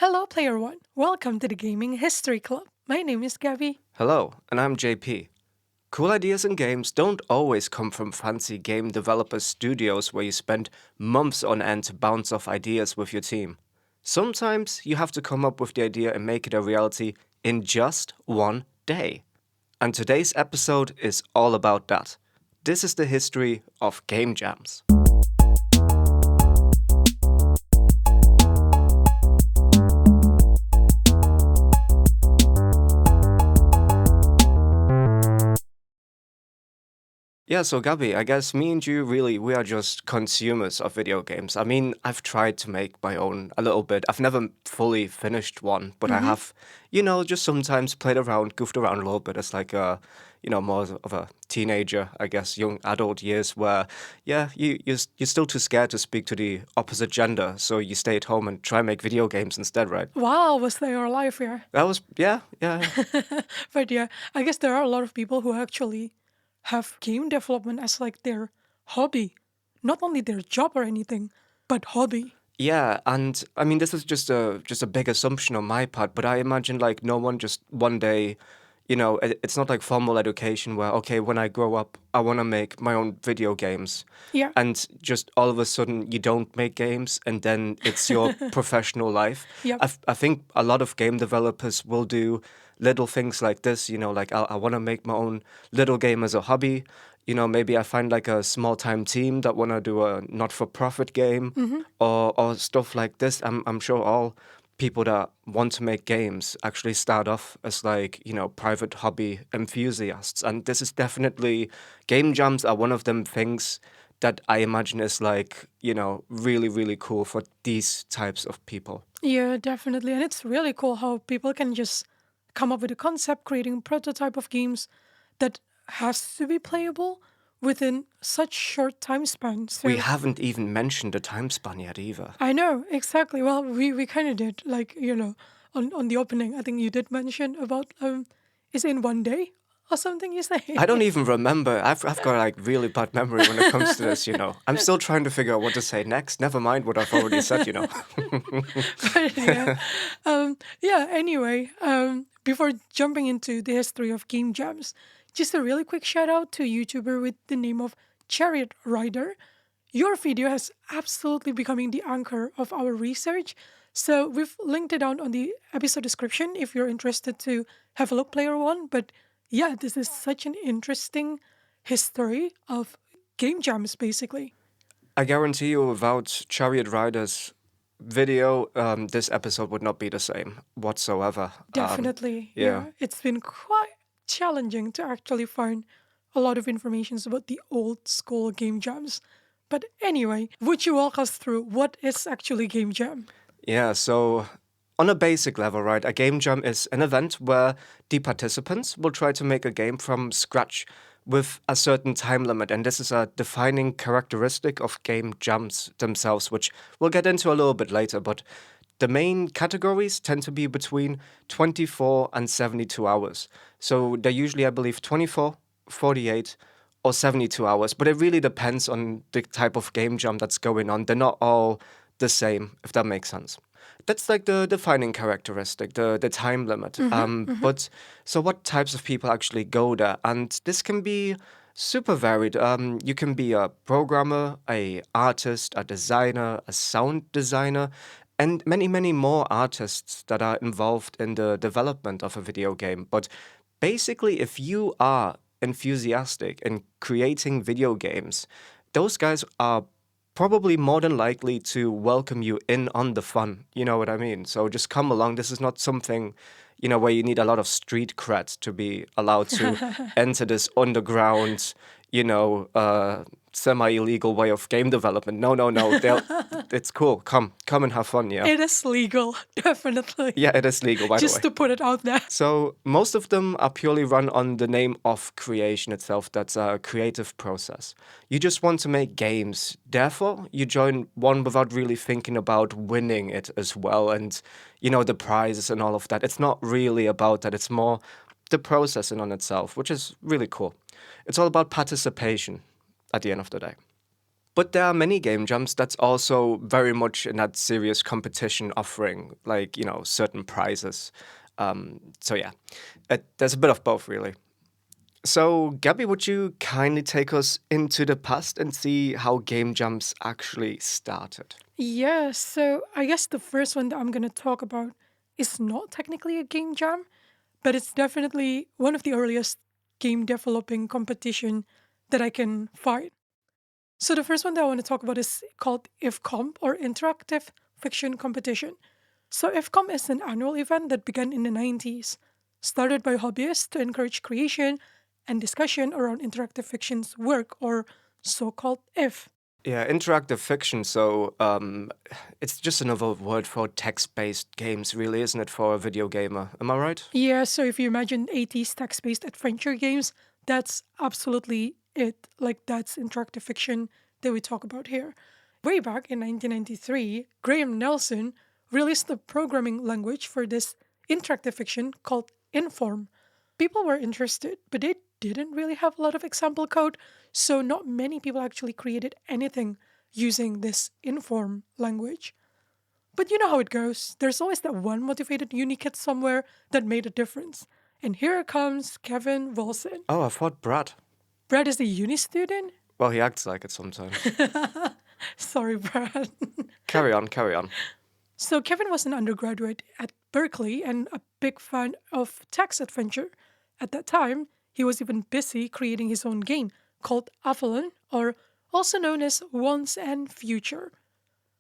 Hello, Player One. Welcome to the Gaming History Club. My name is Gabby. Hello, and I'm JP. Cool ideas in games don't always come from fancy game developer studios where you spend months on end to bounce off ideas with your team. Sometimes you have to come up with the idea and make it a reality in just one day. And today's episode is all about that. This is the history of game jams. Yeah, so Gabby, I guess me and you we are just consumers of video games. I mean, I've tried to make my own a little bit. I've never fully finished one, but I have, just sometimes played around, goofed around a little bit as like more of a teenager, I guess, young adult years where, yeah, you're still too scared to speak to the opposite gender, so you stay at home and try and make video games instead, right? Wow, was that your life here? That was, yeah. But yeah, I guess there are a lot of people who actually have game development as like their hobby. Not only their job or anything, but hobby. Yeah, and I mean this is just a big assumption on my part, but I imagine like no one just one day, it's not like formal education where okay, when I grow up, I want to make my own video games, Yeah. and just all of a sudden you don't make games, and then it's your professional life. Yep. I think a lot of game developers will do little things like this, like I want to make my own little game as a hobby. Maybe I find like a small time team that want to do a not for profit game or stuff like this. I'm sure all people that want to make games actually start off as like, private hobby enthusiasts. And this is definitely, game jams are one of them things that I imagine is like, really, really cool for these types of people. Yeah, definitely. And it's really cool how people can just come up with a concept, creating a prototype of games that has to be playable within such short time span. We So haven't even mentioned the time span yet either. I know, exactly. Well, we kind of did, like, on the opening, I think you did mention about, is it in one day or something you say? I don't even remember. I've got like really bad memory when it comes to this. I'm still trying to figure out what to say next. Never mind what I've already said. But anyway, before jumping into the history of game jams, just a really quick shout out to a YouTuber with the name of Chariot Rider. Your video has absolutely becoming the anchor of our research. So we've linked it down on the episode description if you're interested to have a look, Player One. But yeah, this is such an interesting history of game jams, basically. I guarantee you, without Chariot Rider's video, this episode would not be the same whatsoever. Definitely, yeah. It's been quite challenging to actually find a lot of information about the old school game jams. But anyway, would you walk us through what is actually game jam? Yeah, so on a basic level, right, a game jam is an event where the participants will try to make a game from scratch with a certain time limit. And this is a defining characteristic of game jams themselves, which we'll get into a little bit later. But the main categories tend to be between 24 and 72 hours. So they're usually, I believe, 24, 48, or 72 hours. But it really depends on the type of game jam that's going on. They're not all the same, if that makes sense. That's like the defining characteristic, the time limit. But so what types of people actually go there? And this can be super varied. You can be a programmer, a artist, a designer, a sound designer, and many, many more artists that are involved in the development of a video game. But basically, if you are enthusiastic in creating video games, those guys are probably more than likely to welcome you in on the fun. You know what I mean? So just come along. This is not something, where you need a lot of street cred to be allowed to enter this underground, semi-illegal way of game development. No. It's cool. Come and have fun, yeah. It is legal, definitely. Yeah, it is legal, by the way. Just to put it out there. So most of them are purely run on the name of creation itself. That's a creative process. You just want to make games. Therefore, you join one without really thinking about winning it as well and, the prizes and all of that. It's not really about that. It's more the process in on itself, which is really cool. It's all about participation at the end of the day. But there are many game jams that's also very much in that serious competition offering, like, certain prizes. So yeah, there's a bit of both, really. So, Gabby, would you kindly take us into the past and see how game jams actually started? Yeah, so I guess the first one that I'm going to talk about is not technically a game jam, but it's definitely one of the earliest game developing competition that I can find. So the first one that I want to talk about is called IFCOM, or Interactive Fiction Competition. So IFCOM is an annual event that began in the 90s, started by hobbyists to encourage creation and discussion around interactive fiction's work, or so-called IF. Yeah, interactive fiction. So, it's just another word for text-based games, really, isn't it, for a video gamer? Am I right? Yeah, so if you imagine 80s text-based adventure games, that's absolutely it. Like, that's interactive fiction that we talk about here. Way back in 1993, Graham Nelson released a programming language for this interactive fiction called Inform. People were interested, but they didn't really have a lot of example code, so not many people actually created anything using this Inform language. But you know how it goes. There's always that one motivated uni kid somewhere that made a difference. And here comes Kevin Wilson. Oh, I thought Brad. Brad is a uni student? Well, he acts like it sometimes. Sorry, Brad. Carry on, carry on. So Kevin was an undergraduate at Berkeley and a big fan of text adventure. At that time, he was even busy creating his own game called Avalon, or also known as Once and Future.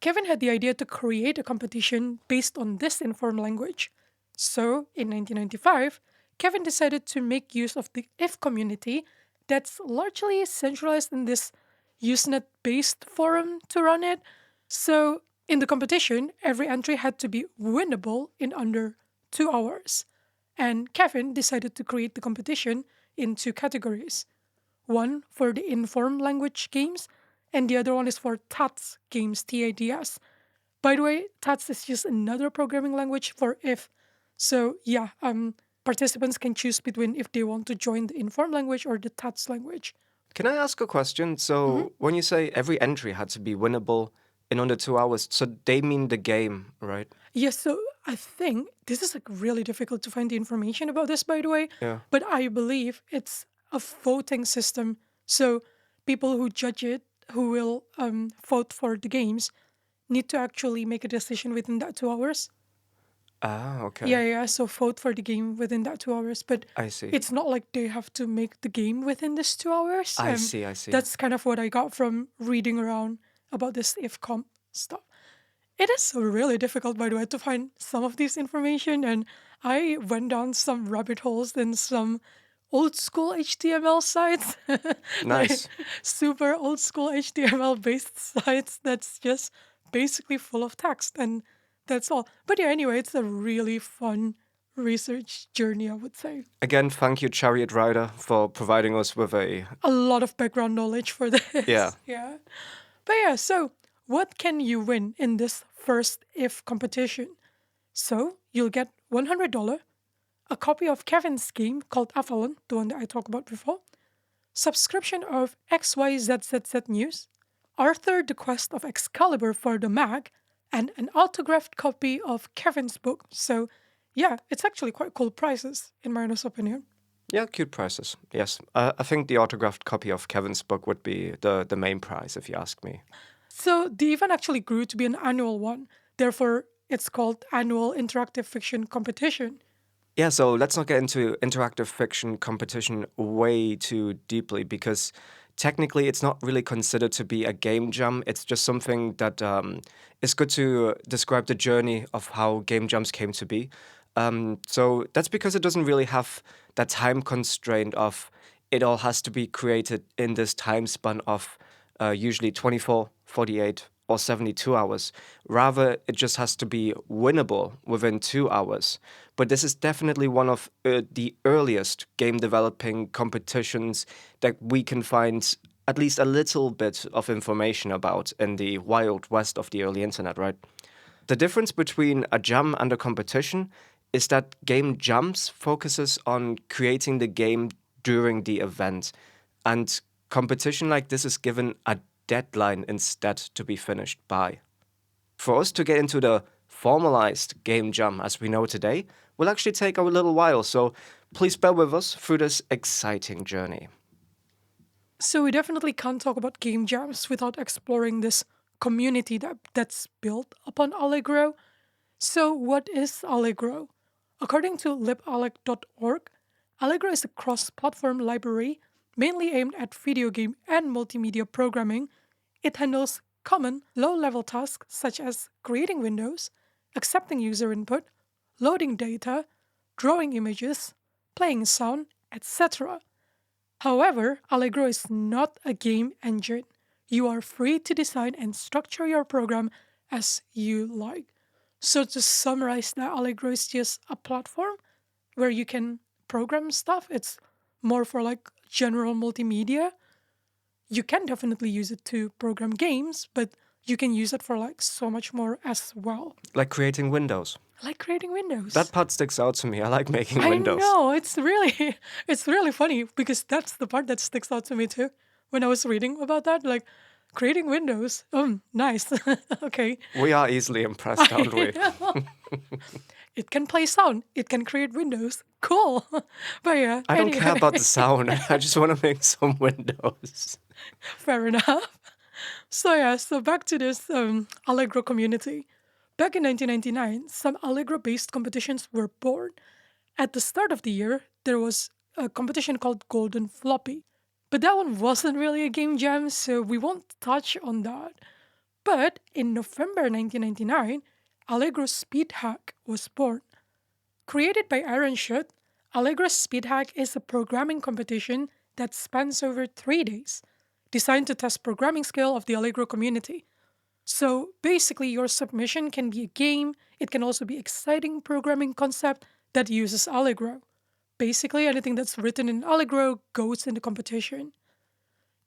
Kevin had the idea to create a competition based on this informed language. So, in 1995, Kevin decided to make use of the IF community that's largely centralized in this Usenet based forum to run it. So, in the competition, every entry had to be winnable in under 2 hours. And Kevin decided to create the competition in two categories: one for the informed language games, and the other one is for TADS games, TADS. By the way, TADS is just another programming language for if. So yeah, participants can choose between if they want to join the informed language or the TADS language. Can I ask a question? So, when you say every entry had to be winnable in under 2 hours, so they mean the game, right? Yes, so I think this is like really difficult to find the information about this, by the way. Yeah. But I believe it's a voting system. So people who judge it, who will vote for the games, need to actually make a decision within that 2 hours. Ah, okay. Yeah. So vote for the game within that 2 hours. But I see. it's not like they have to make the game within this 2 hours. I see. That's kind of what I got from reading around about this IFCOM stuff. It is really difficult, by the way, to find some of this information, and I went down some rabbit holes in some old school HTML sites, like Nice. super old school HTML based sites that's just basically full of text, and that's all. But yeah, anyway, it's a really fun research journey, I would say. Again, thank you, Chariot Rider, for providing us with a. A lot of background knowledge for this. Yeah. Yeah. But yeah, so what can you win in this first if competition? So you'll get $100, a copy of Kevin's game called Avalon, the one that I talked about before, subscription of XYZZZ News, Arthur the Quest of Excalibur for the Mac, and an autographed copy of Kevin's book. So yeah, it's actually quite cool prices, in my honest opinion. Yeah, cute prices. Yes. I think the autographed copy of Kevin's book would be the main prize, if you ask me. So the event actually grew to be an annual one. Therefore, it's called Annual Interactive Fiction Competition. Yeah, so let's not get into interactive fiction competition way too deeply because technically it's not really considered to be a game jam. It's just something that is good to describe the journey of how game jams came to be. So that's because it doesn't really have that time constraint of it all has to be created in this time span of usually 24, 48, or 72 hours. Rather, it just has to be winnable within 2 hours. But this is definitely one of the earliest game developing competitions that we can find at least a little bit of information about in the wild west of the early internet, right? The difference between a jam and a competition is that game jams focuses on creating the game during the event, and competition like this is given a deadline instead to be finished by. For us to get into the formalized game jam as we know today will actually take a little while, so please bear with us through this exciting journey. So we definitely can't talk about game jams without exploring this community that's built upon Allegro. So what is Allegro? According to liballeg.org, Allegro is a cross-platform library mainly aimed at video game and multimedia programming. It handles common low-level tasks such as creating windows, accepting user input, loading data, drawing images, playing sound, etc. However, Allegro is not a game engine. You are free to design and structure your program as you like. So to summarize that, Allegro is just a platform where you can program stuff. It's more for like general multimedia. You can definitely use it to program games, but you can use it for like so much more as well. Like creating windows. Like creating windows. That part sticks out to me. I like making windows. I know, it's really funny because that's the part that sticks out to me too. When I was reading about that, like creating windows. Nice. Okay. We are easily impressed, aren't we? It can play sound. It can create windows. Cool. But yeah. I don't care about the sound. I just want to make some windows. Fair enough. So yeah, so back to this Allegro community. Back in 1999, some Allegro-based competitions were born. At the start of the year, there was a competition called Golden Floppy. But that one wasn't really a game jam, so we won't touch on that. But in November 1999, Allegro Speed Hack was born. Created by Aaron Schutt, Allegro Speed Hack is a programming competition that spans over 3 days, designed to test programming skill of the Allegro community. So basically, your submission can be a game. It can also be exciting programming concept that uses Allegro. Basically, anything that's written in Allegro goes in the competition.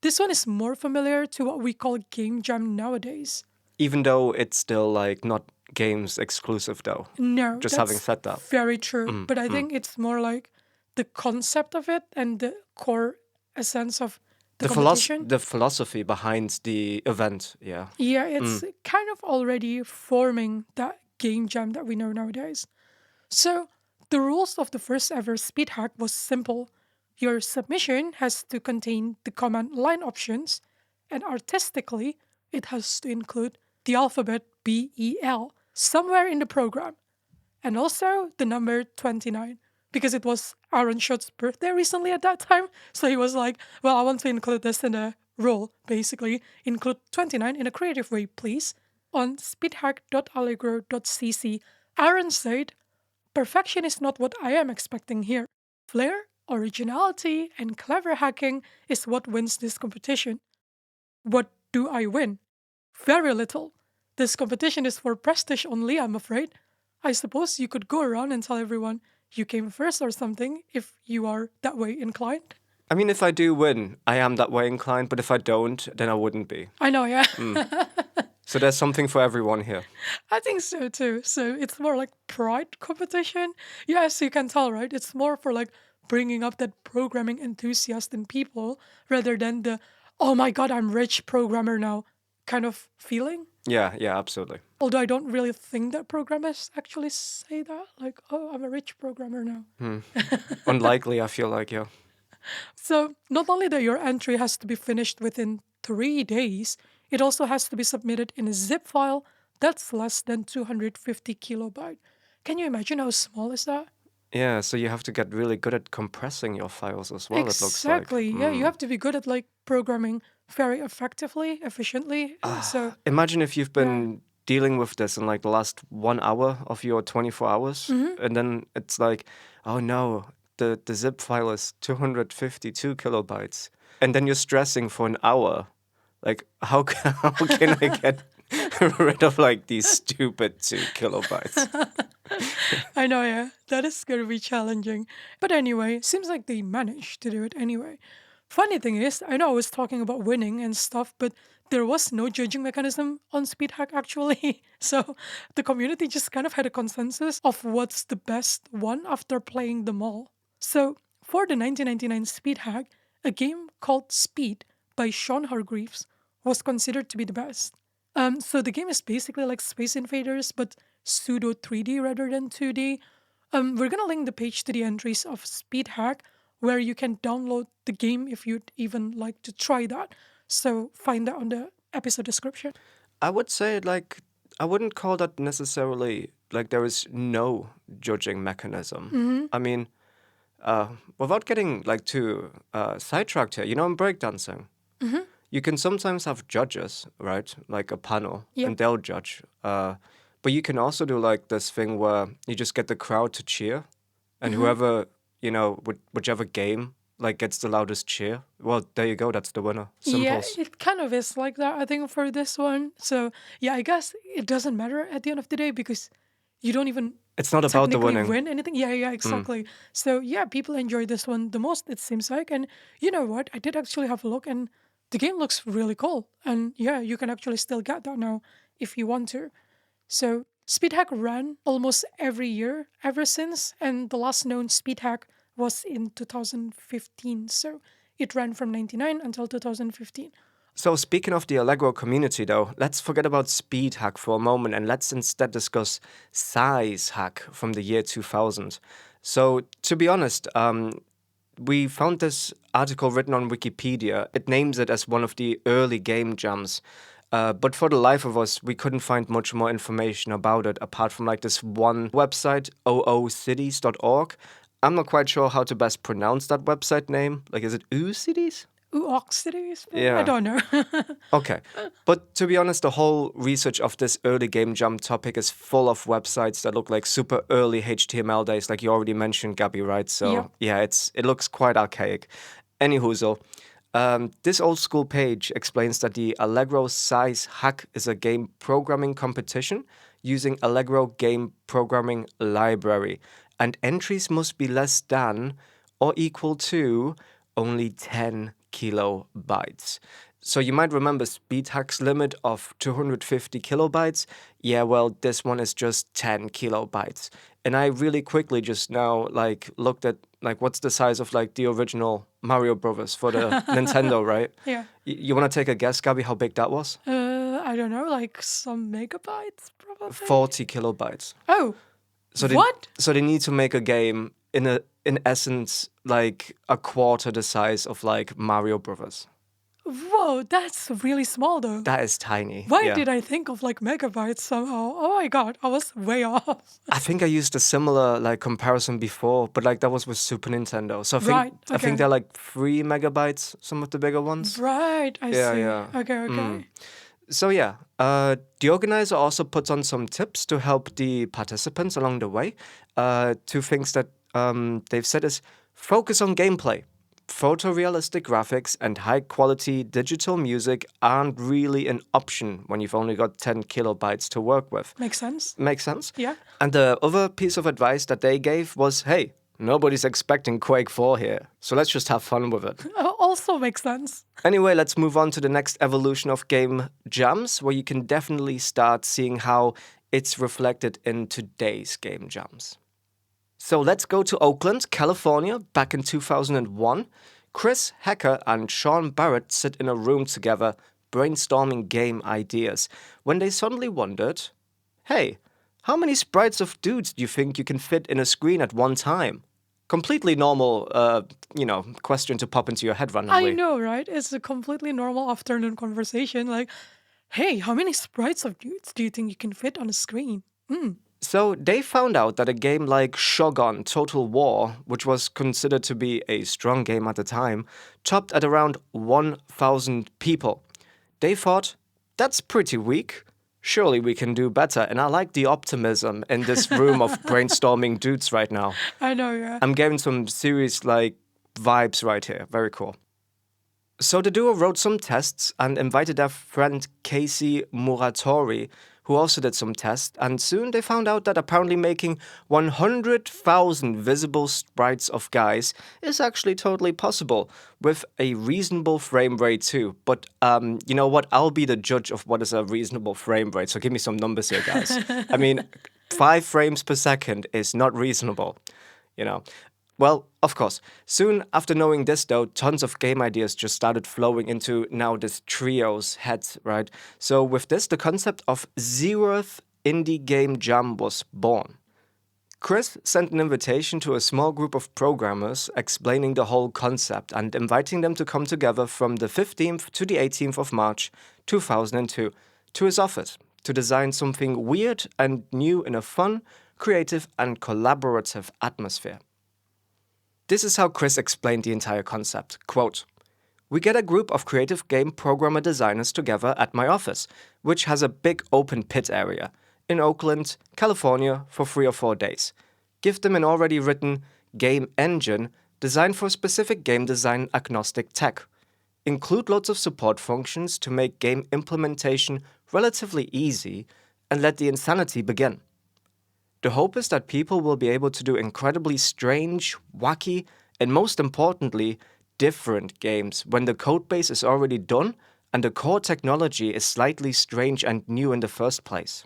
This one is more familiar to what we call game jam nowadays. Even though it's still like not games exclusive though. No, just that's having said that. very true. But I think it's more like the concept of it and the core essence of the competition. The philosophy behind the event, yeah. Yeah, it's kind of already forming that game jam that we know nowadays. So the rules of the first ever speed hack was simple. Your submission has to contain the command line options, and artistically, it has to include the alphabet BEL somewhere in the program, and also the number 29, because it was Aaron Schutt's birthday recently at that time, so he was like, well, I want to include this in a rule, basically. Include 29 in a creative way, please. On speedhack.allegro.cc, Aaron said, perfection is not what I am expecting here. Flair, originality, and clever hacking is what wins this competition. What do I win? Very little. This competition is for prestige only, I'm afraid. I suppose you could go around and tell everyone you came first or something if you are that way inclined. I mean, if I do win, I am that way inclined, but if I don't, then I wouldn't be. I know, yeah. So there's something for everyone here. I think so too. So it's more like pride competition. Yes, you can tell, right? It's more for like bringing up that programming enthusiast in people rather than the, oh my god, I'm rich programmer now kind of feeling. Yeah, absolutely. Although I don't really think that programmers actually say that. Like, oh, I'm a rich programmer now. Unlikely, I feel like, yeah. So not only that your entry has to be finished within 3 days, it also has to be submitted in a zip file that's less than 250 kilobyte. Can you imagine how small is that? Yeah, so you have to get really good at compressing your files as well, it looks like. Exactly, yeah, you have to be good at like programming very effectively, efficiently. So imagine if you've been dealing with this in like the last 1 hour of your 24 hours, and then it's like, oh no, the zip file is 252 kilobytes. And then you're stressing for an hour. Like, how can I get rid of like these stupid 2 kilobytes? I know, yeah, that is going to be challenging. But anyway, seems like they managed to do it anyway. Funny thing is, I know I was talking about winning and stuff, but there was no judging mechanism on Speedhack actually. So the community just kind of had a consensus of what's the best one after playing them all. So for the 1999 Speedhack, a game called Speed by Sean Hargreaves was considered to be the best. So the game is basically like Space Invaders, but pseudo 3D rather than 2D. We're gonna link the page to the entries of Speed Hack, where you can download the game if you'd even like to try that. So find that on the episode description. I would say, like, I wouldn't call that necessarily like there is no judging mechanism. I mean, without getting like too sidetracked here, in breakdancing, you can sometimes have judges, right? Like a panel, Yep. and they'll judge. But you can also do like this thing where you just get the crowd to cheer, and whoever, whichever game like gets the loudest cheer, well, there you go, that's the winner. Yeah, Simples. it kind of is like that, I think, for this one. So, yeah, I guess it doesn't matter at the end of the day because you don't even It's not about the technically winning. win anything. Yeah, exactly. So, yeah, people enjoy this one the most, it seems like. And you know what? I did actually have a look, and the game looks really cool. And yeah, you can actually still get that now if you want to. So, Speedhack ran almost every year ever since, and the last known Speedhack was in 2015. So, it ran from 99 until 2015. So speaking of the Allegro community though, let's forget about speed hack for a moment and let's instead discuss size hack from the year 2000. So to be honest, we found this article written on Wikipedia. It names it as one of the early game jams. But for the life of us, we couldn't find much more information about it apart from like this one website, oocities.org. I'm not quite sure how to best pronounce that website name. Like, is it OOCities? Ooh, Oxidities? I Yeah. don't know. Okay. But to be honest, the whole research of this early game jam topic is full of websites that look like super early HTML days, like you already mentioned, Gabby, right? So Yep. yeah, it looks quite archaic. Anywho, this old school page explains that the Allegro Size Hack is a game programming competition using Allegro Game Programming Library, and entries must be less than or equal to only 10 kilobytes. So you might remember SpeedHack's limit of 250 kilobytes. Yeah, well, this one is just 10 kilobytes. And I really quickly just now like looked at like what's the size of like the original Mario Brothers for the Nintendo, right? Yeah. You want to take a guess, Gabby, how big that was? I don't know, like some megabytes, probably. 40 kilobytes. Oh, So they, what? so they need to make a game in essence like a quarter the size of like Mario Brothers. Whoa, that's really small though. That is tiny. Why yeah. did I think of like megabytes somehow? Oh my god, I was way off. I think I used a similar like comparison before, but like that was with Super Nintendo. So I think Right, I think okay. they're like 3 megabytes, some of the bigger ones. Right, I Yeah, see. yeah. Okay. So yeah, the organizer also puts on some tips to help the participants along the way. Two things that they've said is focus on gameplay. Photorealistic graphics and high quality digital music aren't really an option when you've only got 10 kilobytes to work with. Makes sense. Makes sense? Yeah. And the other piece of advice that they gave was, hey, nobody's expecting Quake 4 here, so let's just have fun with it. Also makes sense. Anyway, let's move on to the next evolution of game jams, where you can definitely start seeing how it's reflected in today's game jams. So let's go to Oakland, California, back in 2001. Chris Hecker and Sean Barrett sit in a room together, brainstorming game ideas, when they suddenly wondered, hey, how many sprites of dudes do you think you can fit in a screen at one time? Completely normal, question to pop into your head randomly. I know, right? It's a completely normal afternoon conversation. Like, hey, how many sprites of dudes do you think you can fit on a screen? So they found out that a game like Shogun Total War, which was considered to be a strong game at the time, topped at around 1,000 people. They thought, that's pretty weak. Surely we can do better. And I like the optimism in this room of brainstorming dudes right now. I know, yeah. I'm getting some serious like vibes right here. Very cool. So the duo wrote some tests and invited their friend Casey Muratori, who also did some tests, and soon they found out that apparently making 100,000 visible sprites of guys is actually totally possible, with a reasonable frame rate too. But you know what? I'll be the judge of what is a reasonable frame rate, so give me some numbers here, guys. I mean, 5 frames per second is not reasonable, you know. Well, of course. Soon after knowing this, though, tons of game ideas just started flowing into now this trio's head, right? So with this, the concept of zeroth indie game jam was born. Chris sent an invitation to a small group of programmers explaining the whole concept and inviting them to come together from the 15th to the 18th of March 2002 to his office to design something weird and new in a fun, creative, and collaborative atmosphere. This is how Chris explained the entire concept. Quote, "We get a group of creative game programmer designers together at my office, which has a big open pit area, in Oakland, California, for 3 or 4 days. Give them an already written game engine designed for specific game design agnostic tech. Include lots of support functions to make game implementation relatively easy, and let the insanity begin. The hope is that people will be able to do incredibly strange, wacky, and most importantly, different games when the codebase is already done and the core technology is slightly strange and new in the first place.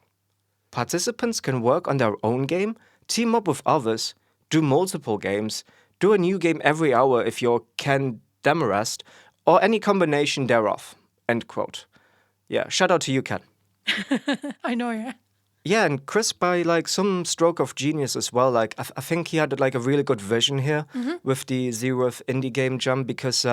Participants can work on their own game, team up with others, do multiple games, do a new game every hour if you're Ken Demarest, or any combination thereof." End quote. Yeah, shout out to you, Ken. I know, yeah. Yeah, and Chris, by like some stroke of genius as well, like I think he had like a really good vision here with the zeroth indie game jam, because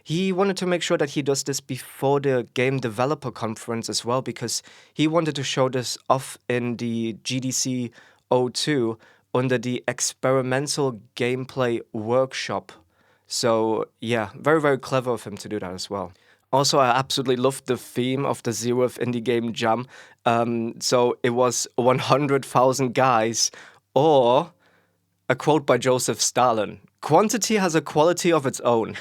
he wanted to make sure that he does this before the game developer conference as well, because he wanted to show this off in the GDC 02 under the experimental gameplay workshop. So yeah, very, very clever of him to do that as well. Also, I absolutely loved the theme of the zeroth indie game jam. So it was 100,000 guys, or a quote by Joseph Stalin: "Quantity has a quality of its own."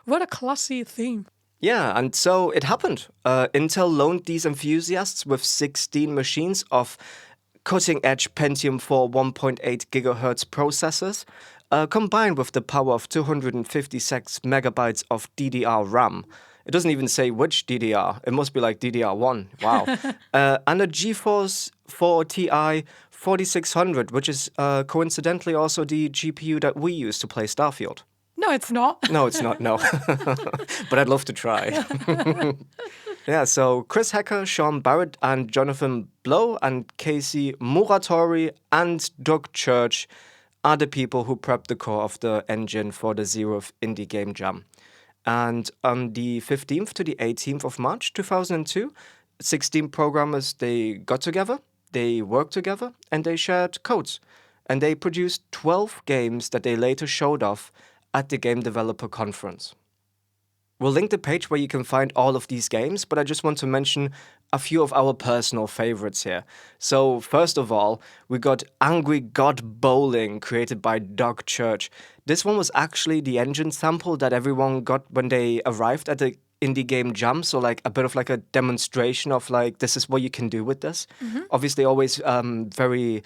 What a classy theme. Yeah, and so it happened. Intel loaned these enthusiasts with 16 machines of cutting-edge Pentium 4 1.8 gigahertz processors, combined with the power of 256 megabytes of DDR RAM. It doesn't even say which DDR. It must be like DDR1. Wow. And a GeForce 4 Ti 4600, which is coincidentally also the GPU that we use to play Starfield. No, it's not. No, it's not, no. But I'd love to try. Yeah, so Chris Hecker, Sean Barrett, and Jonathan Blow, and Casey Muratori, and Doug Church are the people who prepped the core of the engine for the zeroth indie game jam. And on the 15th to the 18th of March 2002, 16 programmers, they got together, they worked together, and they shared codes. And they produced 12 games that they later showed off at the Game Developer Conference. We'll link the page where you can find all of these games, but I just want to mention a few of our personal favorites here. So first of all, we got Angry God Bowling, created by Doug Church. This one was actually the engine sample that everyone got when they arrived at the indie game jam, so like a bit of like a demonstration of like, this is what you can do with this. Obviously always very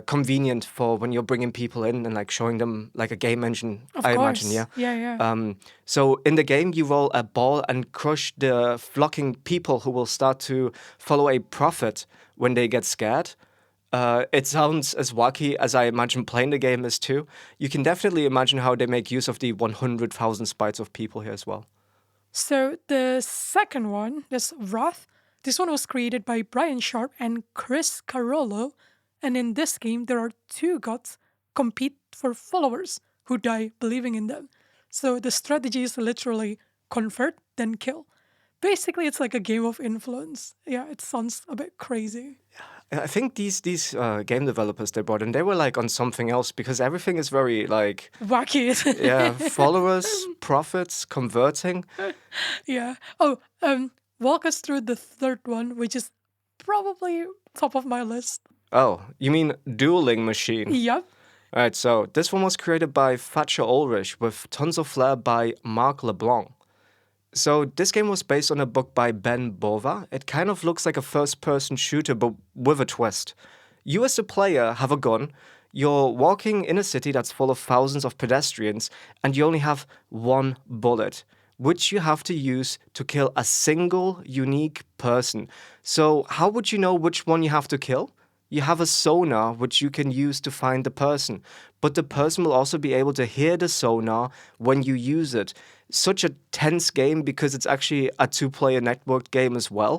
convenient for when you're bringing people in and like showing them like a game engine, Of I course. imagine, yeah. Yeah. So in the game, you roll a ball and crush the flocking people who will start to follow a prophet when they get scared. It sounds as wacky as I imagine playing the game is too. You can definitely imagine how they make use of the 100,000 sprites of people here as well. So the second one, this Wrath, this one was created by Brian Sharp and Chris Carollo. And in this game, there are two gods compete for followers who die believing in them. So the strategy is literally convert, then kill. Basically, it's like a game of influence. Yeah, it sounds a bit crazy. I think these game developers they brought in, they were like on something else, because everything is very like, Wacky. yeah, followers, prophets, converting. Yeah. Oh, walk us through the third one, which is probably top of my list. Oh, you mean Dueling Machine? Yep. Alright, so this one was created by Thatcher Ulrich with tons of flair by Marc LeBlanc. So this game was based on a book by Ben Bova. It kind of looks like a first-person shooter, but with a twist. You as a player have a gun, you're walking in a city that's full of thousands of pedestrians, and you only have one bullet, which you have to use to kill a single unique person. So how would you know which one you have to kill? you have a sonar which you can use to find the person, but the person will also be able to hear the sonar when you use it. Such a tense game because it's actually a two-player networked game as well.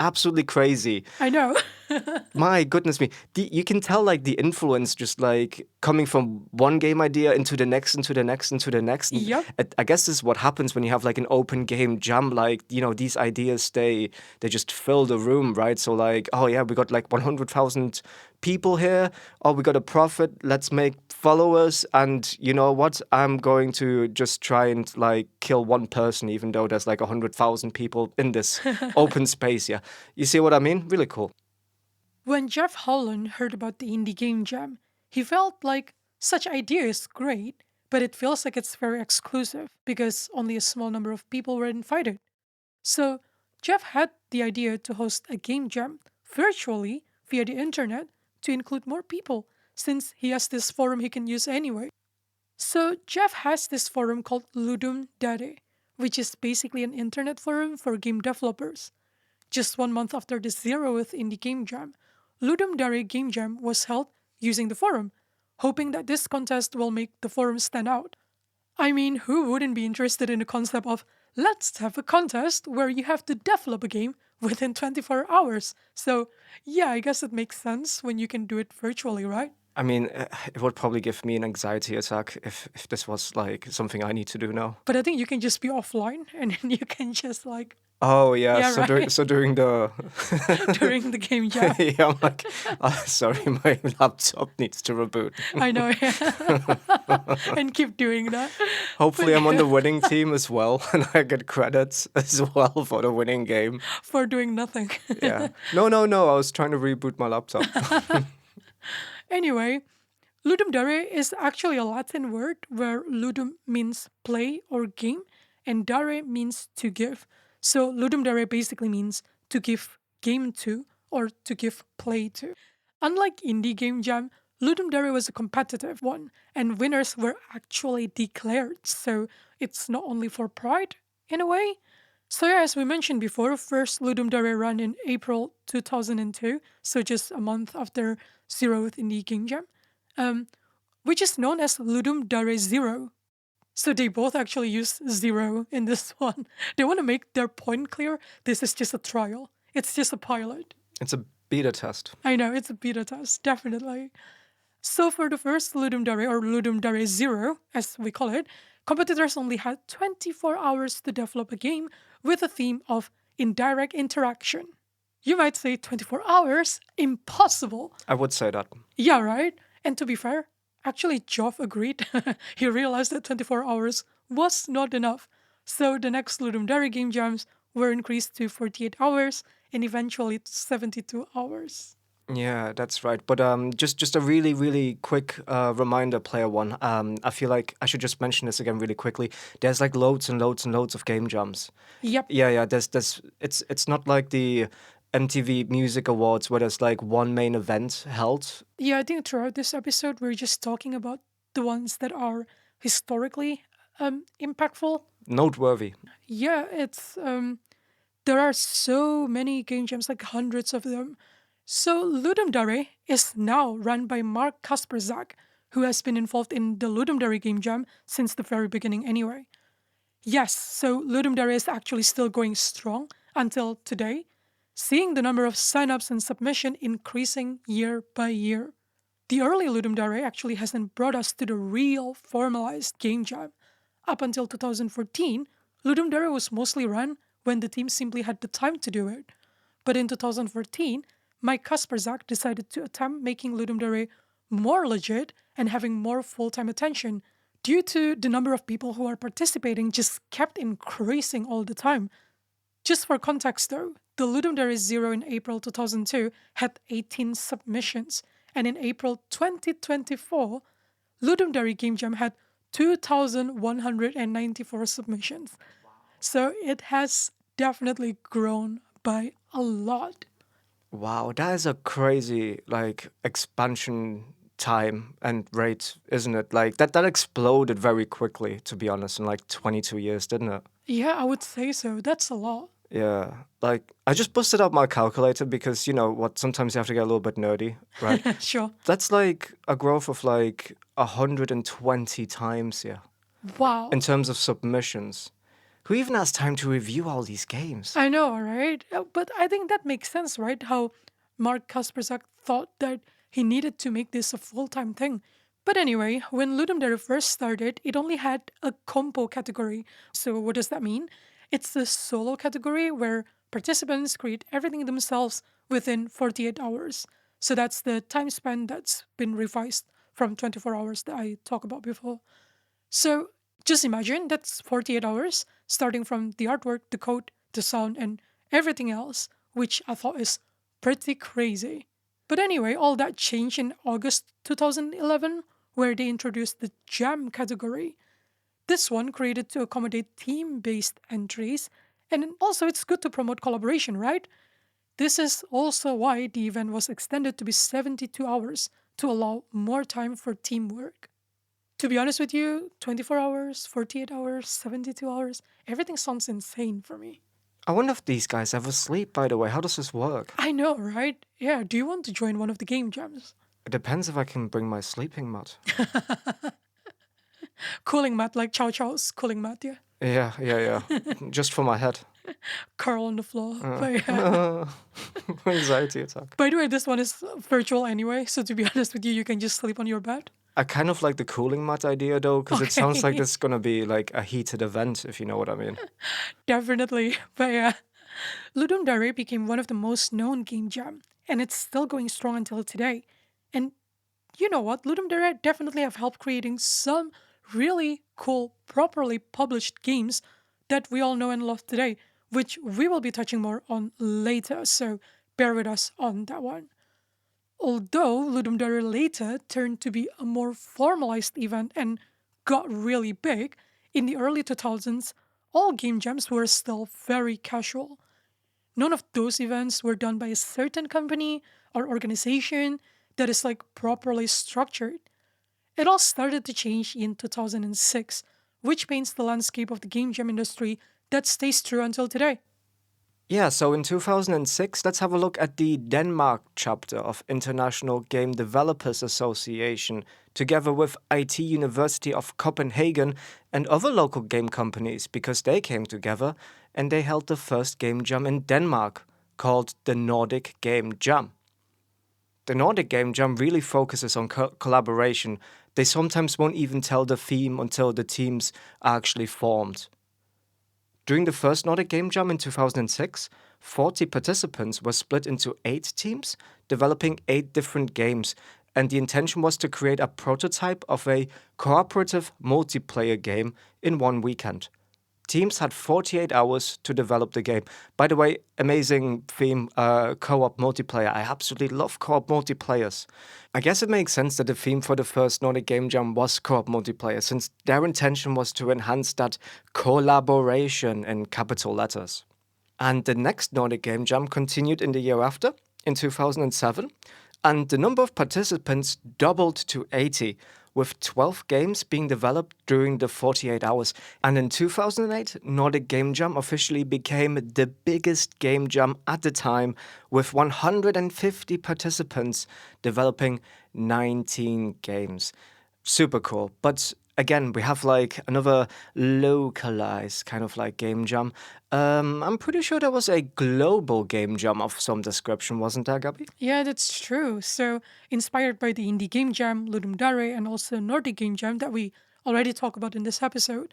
Absolutely crazy. I know. My goodness me. You can tell like the influence just like coming from one game idea into the next, into the next, into the next. And Yep. I guess this is what happens when you have like an open game jam. Like, these ideas they just fill the room, right? So like, oh yeah, we got like 100,000 people here. Oh, we got a profit. Let's make followers. And you know what? I'm going to just try and like kill one person, even though there's like 100,000 people in this open space. Yeah. You see what I mean? Really cool. When Jeff Holland heard about the Indie Game Jam, he felt like such idea is great, but it feels like it's very exclusive because only a small number of people were invited. So Jeff had the idea to host a game jam virtually via the internet to include more people, since he has this forum he can use anyway. So Jeff has this forum called Ludum Dare, which is basically an internet forum for game developers. Just 1 month after the 0th Indie Game Jam, Ludum Dare Game Jam was held using the forum, hoping that this contest will make the forum stand out. I mean, who wouldn't be interested in the concept of let's have a contest where you have to develop a game within 24 hours? So, yeah, I guess it makes sense when you can do it virtually, right? I mean, it would probably give me an anxiety attack if this was like something I need to do now. But I think you can just be offline and then you can just like, Oh yeah, yeah, right, so during the during the game jam. yeah, I'm like, sorry, my laptop needs to reboot. I know, yeah. And keep doing that. Hopefully, But I'm on yeah, the winning team as well, and I get credits as well for the winning game. for doing nothing. Yeah. No, no, no. I was trying to reboot my laptop. Anyway, ludum dare is actually a Latin word where ludum means play or game and dare means to give. So ludum dare basically means to give game to or to give play to. Unlike Indie Game Jam, Ludum Dare was a competitive one and winners were actually declared. So it's not only for pride in a way. So yeah, as we mentioned before, first Ludum Dare ran in April 2002, so just a month after 0th Indie Game Jam, um, which is known as Ludum Dare Zero. So they both actually use zero in this one. They want to make their point clear. This is just a trial. It's just a pilot. It's a beta test. I know, it's a beta test, definitely. So for the first Ludum Dare, or Ludum Dare Zero, as we call it, competitors only had 24 hours to develop a game with a theme of indirect interaction. You might say 24 hours? Impossible! I would say that. Yeah, right? And to be fair, actually Geoff agreed. He realized that 24 hours was not enough. So the next Ludum Dare game jams were increased to 48 hours and eventually 72 hours. Yeah, that's right. But just a really really quick reminder, player one. I feel like I should just mention this again really quickly. There's like loads and loads and loads of game jams. Yep. Yeah. There's it's not like the MTV Music Awards where there's like one main event held. Yeah, I think throughout this episode, we're just talking about the ones that are historically impactful. Noteworthy. Yeah, it's there are so many game jams, like hundreds of them. So Ludum Dare is now run by Mark Kasperzak, who has been involved in the Ludum Dare game jam since the very beginning anyway. Yes, so Ludum Dare is actually still going strong until today, seeing the number of signups and submission increasing year by year. The early Ludum Dare actually hasn't brought us to the real formalized game jam. Up until 2014, Ludum Dare was mostly run when the team simply had the time to do it. But in 2014, Mike Kasperzak decided to attempt making Ludum Dare more legit and having more full-time attention due to the number of people who are participating just kept increasing all the time. Just for context though, the Ludum Dare Zero in April 2002 had 18 submissions, and in April 2024, Ludum Dare Game Jam had 2,194 submissions. So it has definitely grown by a lot. Wow, that is a crazy like expansion time and rate, isn't it? Like that exploded very quickly, to be honest, in like 22 years, didn't it? Yeah, I would say so. That's a lot. Yeah, like I just busted out my calculator because you know what, sometimes you have to get a little bit nerdy, right? Sure. That's like a growth of like 120 times, yeah, in Wow. terms of submissions. Who even has time to review all these games? I know, right? But I think that makes sense, right? How Mark Kasperzak thought that he needed to make this a full-time thing. But anyway, when Ludum Dare first started, it only had a compo category. So what does that mean? It's the solo category where participants create everything themselves within 48 hours. So that's the time span that's been revised from 24 hours that I talked about before. So just imagine that's 48 hours, starting from the artwork, the code, the sound, and everything else, which I thought is pretty crazy. But anyway, all that changed in August 2011, where they introduced the Jam category. This one created to accommodate theme based entries, and also it's good to promote collaboration, right? This is also why the event was extended to be 72 hours to allow more time for teamwork. To be honest with you, 24 hours, 48 hours, 72 hours, everything sounds insane for me. I wonder if these guys ever sleep, by the way. How does this work? I know, right? Yeah, do you want to join one of the game jams? It depends if I can bring my sleeping mat. Cooling mat, like Chow Chow's cooling mat, yeah. Yeah. Just for my head. Curl on the floor. Uh, But yeah. anxiety attack. By the way, this one is virtual anyway, so to be honest with you, you can just sleep on your bed. I kind of like the cooling mat idea though, because it sounds like Okay, this is gonna be like a heated event, if you know what I mean. definitely. But yeah, Ludum Dare became one of the most known game jam, and it's still going strong until today. And you know what? Ludum Dare definitely have helped creating some really cool, properly published games that we all know and love today, which we will be touching more on later, so bear with us on that one. Although Ludum Dare later turned to be a more formalized event and got really big, in the early 2000s, all game jams were still very casual. None of those events were done by a certain company or organization that is like properly structured. It all started to change in 2006, which paints the landscape of the game jam industry that stays true until today. Yeah, so in 2006, let's have a look at the Denmark chapter of International Game Developers Association, together with IT University of Copenhagen and other local game companies, because they came together and they held the first game jam in Denmark, called the Nordic Game Jam. The Nordic Game Jam really focuses on collaboration. They sometimes won't even tell the theme until the teams are actually formed. During the first Nordic Game Jam in 2006, 40 participants were split into 8 teams, developing 8 different games, and the intention was to create a prototype of a cooperative multiplayer game in one weekend. Teams had 48 hours to develop the game. By the way, amazing theme, co-op multiplayer. I absolutely love co-op multiplayers. I guess it makes sense that the theme for the first Nordic Game Jam was co-op multiplayer, since their intention was to enhance that collaboration in capital letters. And the next Nordic Game Jam continued in the year after, in 2007, and the number of participants doubled to 80, with 12 games being developed during the 48 hours. And in 2008, Nordic Game Jam officially became the biggest game jam at the time, with 150 participants developing 19 games. Super cool. But again, we have like another localized kind of like game jam. I'm pretty sure there was a global game jam of some description, wasn't there, Gabby? Yeah, that's true. So, inspired by the Indie Game Jam, Ludum Dare, and also Nordic Game Jam that we already talked about in this episode,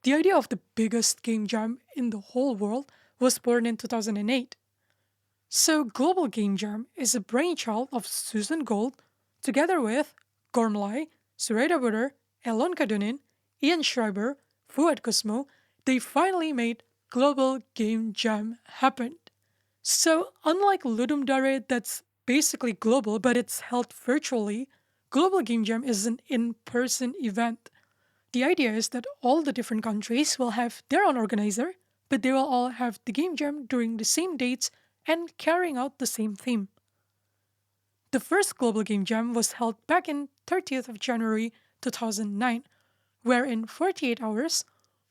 the idea of the biggest game jam in the whole world was born in 2008. So, Global Game Jam is a brainchild of Susan Gold, together with Gormlai, Sureda Butter, Elon Kadunin, Ian Schreiber, Fuad Cosmo. They finally made Global Game Jam happen. So, unlike Ludum Dare, that's basically global, but it's held virtually, Global Game Jam is an in person event. The idea is that all the different countries will have their own organizer, but they will all have the game jam during the same dates and carrying out the same theme. The first Global Game Jam was held back in 30th of January 2009, where in 48 hours,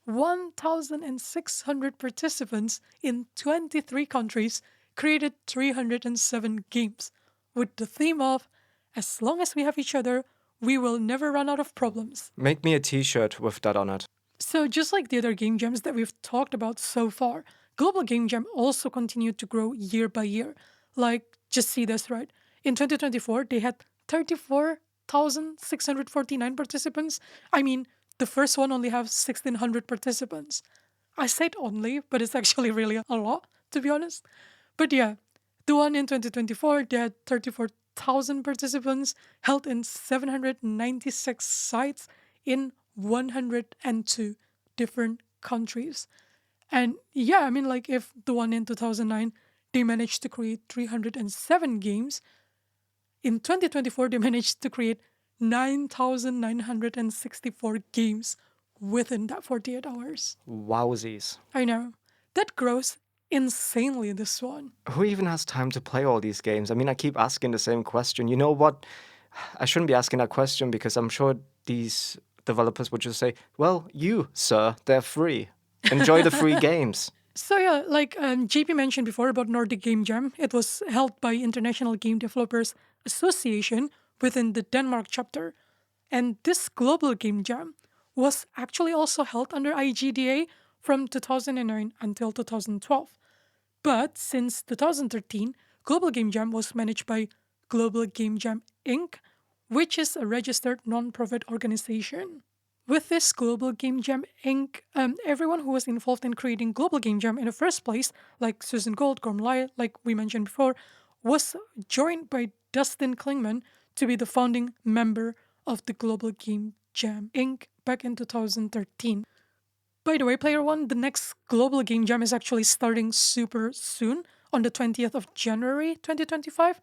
1,600 participants in 23 countries created 307 games with the theme of as long as we have each other, we will never run out of problems. Make me a t-shirt with that on it. So, just like the other game jams that we've talked about so far, Global Game Jam also continued to grow year by year. Like, just see this, right? In 2024, they had 34,649 participants. I mean, the first one only has 1,600 participants. I said only, but it's actually really a lot, to be honest. But yeah, the one in 2024, they had 34,000 participants held in 796 sites in 102 different countries. And yeah, I mean, like if the one in 2009, they managed to create 307 games, in 2024, they managed to create 9,964 games within that 48 hours. Wowsies. I know. That grows insanely, this one. Who even has time to play all these games? I mean, I keep asking the same question. You know what? I shouldn't be asking that question because I'm sure these developers would just say, well, you, sir, they're free. Enjoy the free games. So yeah, like JP mentioned before about Nordic Game Jam, it was held by International Game Developers Association within the Denmark chapter. And this global game jam was actually also held under IGDA from 2009 until 2012. But since 2013, Global Game Jam was managed by Global Game Jam Inc., which is a registered non-profit organization. With this Global Game Jam Inc., everyone who was involved in creating Global Game Jam in the first place, like Susan Gold, Gorm Lai, like we mentioned before, was joined by Dustin Klingman to be the founding member of the Global Game Jam Inc. back in 2013. By the way, Player One, the next Global Game Jam is actually starting super soon on the 20th of January 2025.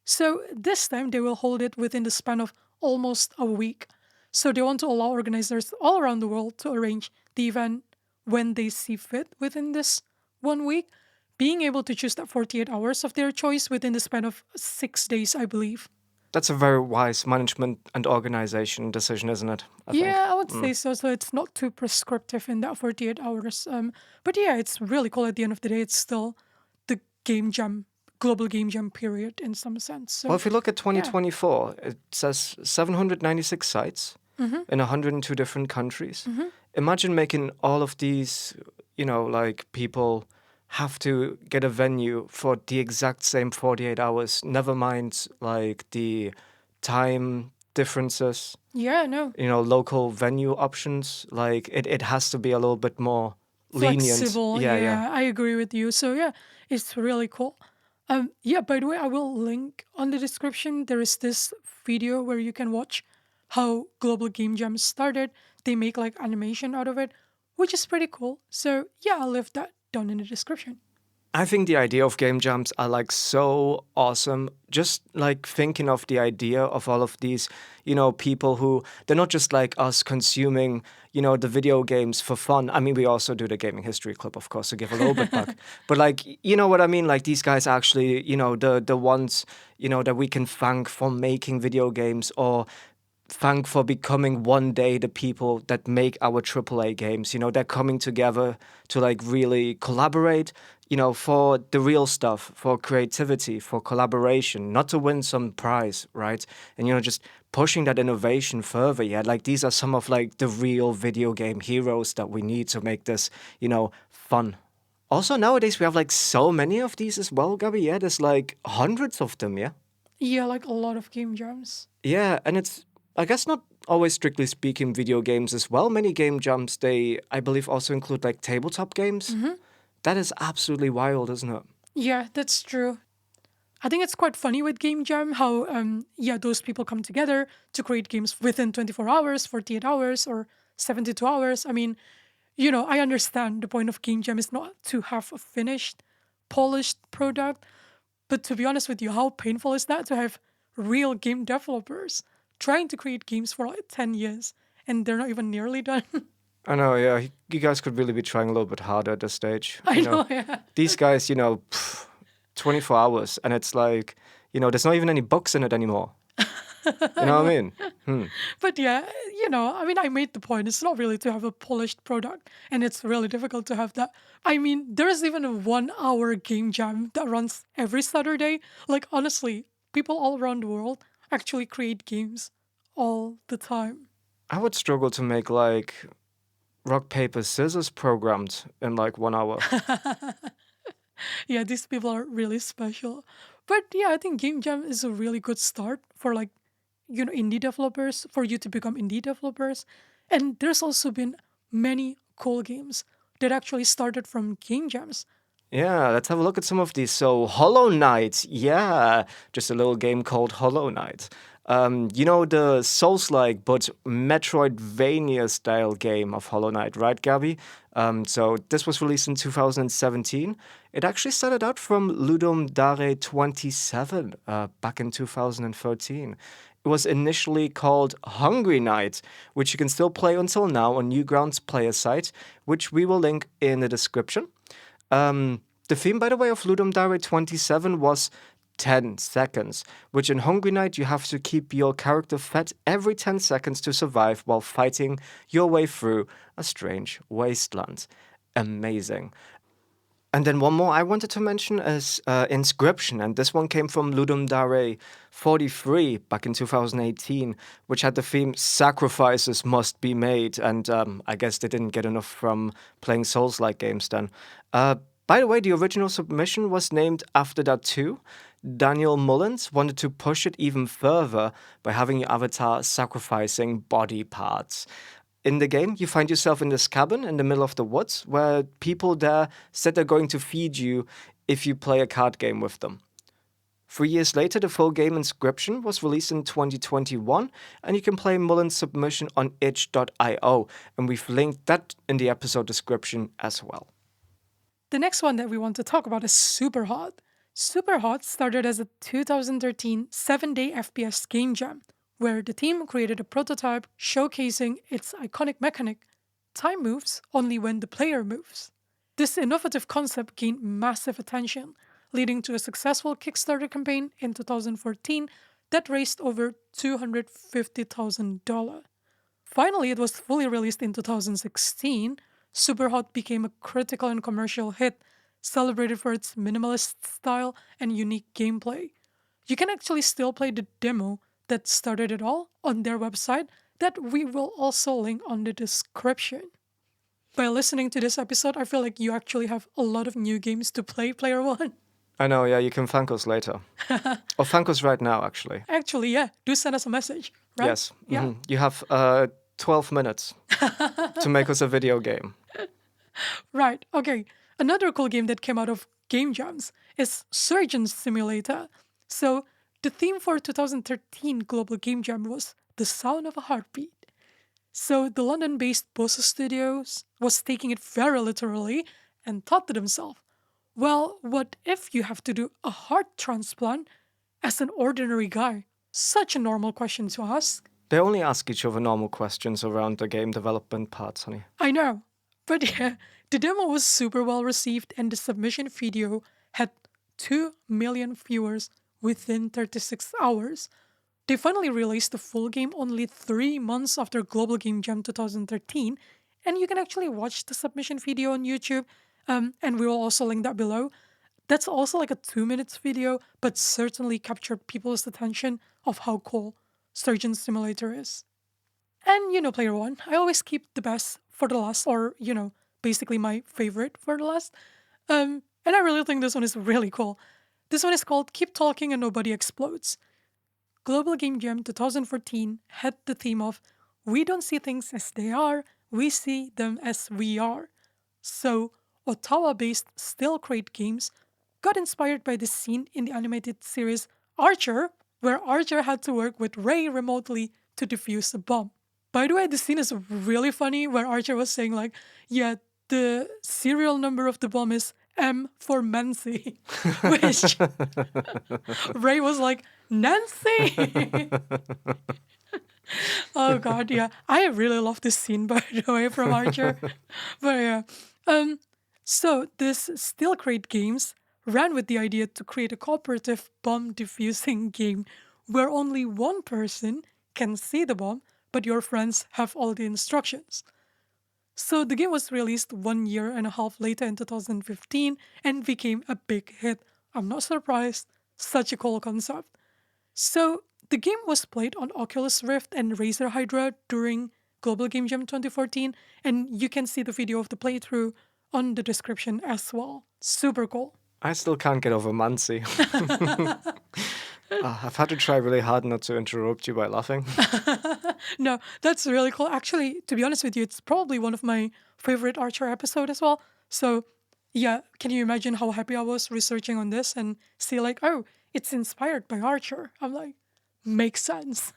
So this time they will hold it within the span of almost a week. So they want to allow organizers all around the world to arrange the event when they see fit within this 1 week, being able to choose that 48 hours of their choice within the span of 6 days, I believe. That's a very wise management and organization decision, isn't it? I think. I would say so. So it's not too prescriptive in that 48 hours. But yeah, it's really cool. At the end of the day, it's still the game jam, global game jam period in some sense. So, Well, if you look at 2024, it says 796 sites in 102 different countries. Imagine making all of these, like people have to get a venue for the exact same 48 hours, never mind like the time differences, yeah, no. local venue options. Like it has to be a little bit more lenient. Flexible. Yeah, I agree with you. So yeah, it's really cool. Yeah, by the way, I will link on the description. There is this video where you can watch how Global Game Jam started. They make like animation out of it, which is pretty cool. So yeah, I'll leave that down in the description. I think the idea of game jams are like so awesome. Just like thinking of the idea of all of these, people who they're not just like us consuming, the video games for fun. I mean, we also do the Gaming History Club, of course, to give a little bit back. But like, you know what I mean? Like these guys actually, the ones, that we can thank for making video games or thank for becoming one day the people that make our AAA games. They're coming together to like really collaborate, for the real stuff, for creativity, for collaboration, not to win some prize, right? And, just pushing that innovation further. Yeah, like these are some of like the real video game heroes that we need to make this, fun. Also, nowadays we have like so many of these as well, Gabby. Yeah, there's like hundreds of them, yeah? Yeah, like a lot of game jams. Yeah, and it's, I guess, not always strictly speaking video games as well. Many game jams, they, I believe, also include like tabletop games. That is absolutely wild, isn't it? Yeah, that's true. I think it's quite funny with Game Jam how, those people come together to create games within 24 hours, 48 hours, or 72 hours. I mean, I understand the point of Game Jam is not to have a finished, polished product. But to be honest with you, how painful is that to have real game developers trying to create games for like 10 years and they're not even nearly done? I know, yeah. You guys could really be trying a little bit harder at this stage. I know, yeah. These guys, 24 hours, and it's like, there's not even any books in it anymore. You know what I mean? But yeah, I mean, I made the point. It's not really to have a polished product, and it's really difficult to have that. I mean, there's even a 1 hour game jam that runs every Saturday. Like, honestly, people all around the world actually create games all the time. I would struggle to make like rock, paper, scissors programmed in like 1 hour. Yeah, these people are really special. But yeah, I think game jam is a really good start for like indie developers, for you to become indie developers. And there's also been many cool games that actually started from game jams. Yeah, let's have a look at some of these. So, Hollow Knight, yeah, just a little game called Hollow Knight. You know the Souls-like but Metroidvania-style game of Hollow Knight, right, Gabby? So this was released in 2017. It actually started out from Ludum Dare 27 back in 2013. It was initially called Hungry Night, which you can still play until now on Newgrounds player site, which we will link in the description. The theme, by the way, of Ludum Dare 27 was 10 seconds, which in Hungry Night you have to keep your character fed every 10 seconds to survive while fighting your way through a strange wasteland. Amazing. And then one more I wanted to mention is Inscryption, and this one came from Ludum Dare 43 back in 2018, which had the theme Sacrifices Must Be Made, and I guess they didn't get enough from playing Souls-like games then. By the way, the original submission was named after that too. Daniel Mullins wanted to push it even further by having your avatar sacrificing body parts. In the game, you find yourself in this cabin in the middle of the woods where people there said they're going to feed you if you play a card game with them. 3 years later, the full game Inscryption was released in 2021, and you can play Mullen's submission on itch.io, and we've linked that in the episode description as well. The next one that we want to talk about is Superhot. Superhot started as a 2013 7-day FPS game jam, where the team created a prototype showcasing its iconic mechanic: time moves only when the player moves. This innovative concept gained massive attention, leading to a successful Kickstarter campaign in 2014 that raised over $250,000. Finally, it was fully released in 2016. Superhot became a critical and commercial hit, celebrated for its minimalist style and unique gameplay. You can actually still play the demo that started it all on their website, that we will also link on the description. By listening to this episode, I feel like you actually have a lot of new games to play, Player One. I know, yeah, you can thank us later. Or thank us right now, actually. Actually, yeah, do send us a message, right? Yes. Yeah. You have 12 minutes to make us a video game. Right, okay. Another cool game that came out of game jams is Surgeon Simulator. So, the theme for 2013 Global Game Jam was the sound of a heartbeat. So, the London based Bossa Studios was taking it very literally and thought to themselves, well, what if you have to do a heart transplant as an ordinary guy? Such a normal question to ask. They only ask each other normal questions around the game development parts, honey. I know, but yeah, the demo was super well received, and the submission video had 2 million viewers within 36 hours. They finally released the full game only 3 months after Global Game Jam 2013, and you can actually watch the submission video on YouTube, and we will also link that below. That's also like a 2 minutes video, but certainly captured people's attention of how cool Surgeon Simulator is. And Player One, I always keep the best for the last, or basically my favorite for the last. And I really think this one is really cool. This one is called Keep Talking and Nobody Explodes. Global Game Jam 2014 had the theme of "We don't see things as they are, we see them as we are." So, Ottawa-based Still Crate Games got inspired by the scene in the animated series Archer, where Archer had to work with Ray remotely to defuse a bomb. By the way, the scene is really funny, where Archer was saying like, yeah, the serial number of the bomb is M for Mancy, which Ray was like, Nancy! Oh god, yeah. I really love this scene, by the way, from Archer. But yeah. So this Still Crate Games ran with the idea to create a cooperative bomb defusing game where only one person can see the bomb, but your friends have all the instructions. So the game was released 1.5 years later in 2015 and became a big hit. I'm not surprised. Such a cool concept. So the game was played on Oculus Rift and Razer Hydra during Global Game Jam 2014, and you can see the video of the playthrough on the description as well. Super cool. I still can't get over Mansi. I've had to try really hard not to interrupt you by laughing. No, that's really cool. Actually, to be honest with you, it's probably one of my favorite Archer episode as well. So yeah, can you imagine how happy I was researching on this and see like, oh, it's inspired by Archer. I'm like, makes sense.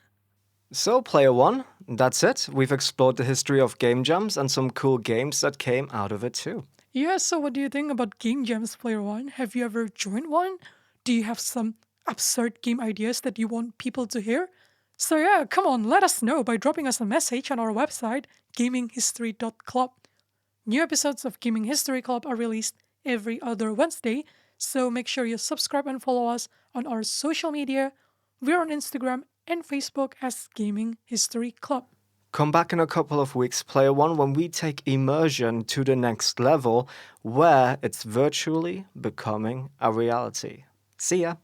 So, Player One, that's it. We've explored the history of game jams and some cool games that came out of it too. Yeah, so what do you think about game jams, Player One? Have you ever joined one? Do you have some absurd game ideas that you want people to hear? So yeah, come on, let us know by dropping us a message on our website, gaminghistory.club. New episodes of Gaming History Club are released every other Wednesday, so make sure you subscribe and follow us on our social media. We're on Instagram and Facebook as Gaming History Club. Come back in a couple of weeks, Player One, when we take immersion to the next level, where it's virtually becoming a reality. See ya!